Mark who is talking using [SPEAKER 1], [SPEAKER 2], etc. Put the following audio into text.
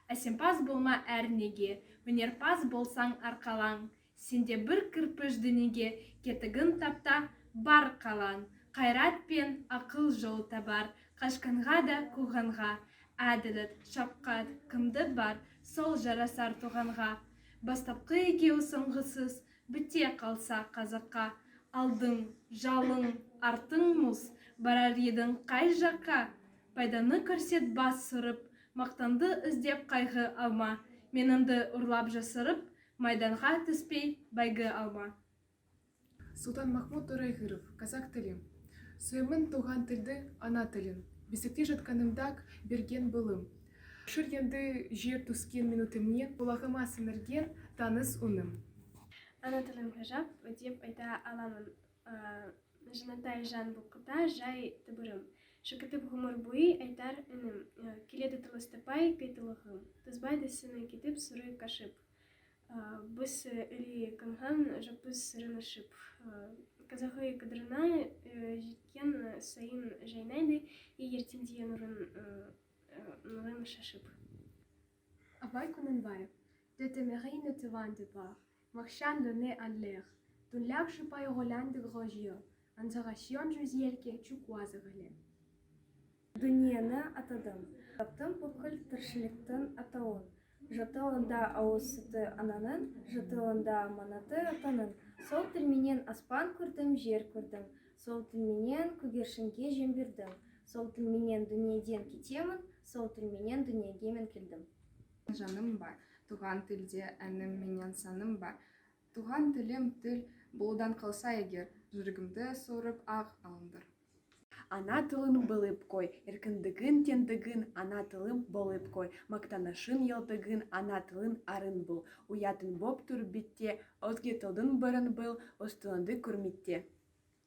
[SPEAKER 1] Әсемпаз болма әрнеге, өнерпаз болсаң арқалаң. Сенде бір кірпіш дүниеге, кетігін тапта бар қалан. Қайрат пен ақыл жол табар, қашқанға да қуғанға. Әділет, шапқат, кімді бар, сол жарасар туғанға. Бастапқы екеу соңғысыз, біте қалса қазаққа. Алдың, жалың, артың мұз, барар едің қай жаққа. Пайданы көрсет бас сұрып, мақтанды іздеп қайғы алма. Менімді ұрлап жасырып, майданға түспей бәйгі алма.
[SPEAKER 2] Султанмахмут Торайғыров, казак тілі. Сөймін туған тілді ана тілін. Бесікте жатқанымдақ берген бұлым. Шыр енді жер түскен минутымнен құлағыма сіңірген таныс үнім.
[SPEAKER 3] Ана тілім ғажап деп айта аламын. Жанатай жан бұқыта жай түбірім. Шықытып ғұмыр бойы айтар үнім. Келеді тылыстапай кайтылығым. Тызбайды сыны кетіп сұры қашып. Біз үлі қанған жапыз сырынышып. Қазағы қыдырына жеткен сайын жайнайды, и ертенде нұрын шашып.
[SPEAKER 4] Abay Kununbayev, de Temerie ne te vende pas, marchand de nez en l'air, d'un large paille roulant de grosjeur, en saration juzielke чукуазығылы.
[SPEAKER 5] Дүниені атадым, таптым бүкіл тіршіліктің атауын. Жытылында ауыз сүті ананың, жытылында аманаты атаның. Сол тілменен аспан көрдім, жер көрдім. Сол тілменен көгершінге жем бердім. Сол тілменен дүниеден кетемін, сол тілменен дүниеге мен келдім.
[SPEAKER 6] Жаным бар, туған тілде әнім менен саным бар. Туған тілім тіл болудан қалса егер, жүргімді сорып ақ алындыр.
[SPEAKER 7] Ана тылын біліп қой, еркіндігін тендігін ана тылым болып қой, мақтанышын елдігін ана тылын арын бұл. Уятын боп тұр бетте, өзге тылдың бірін бұл, өз тылыңды көрметте.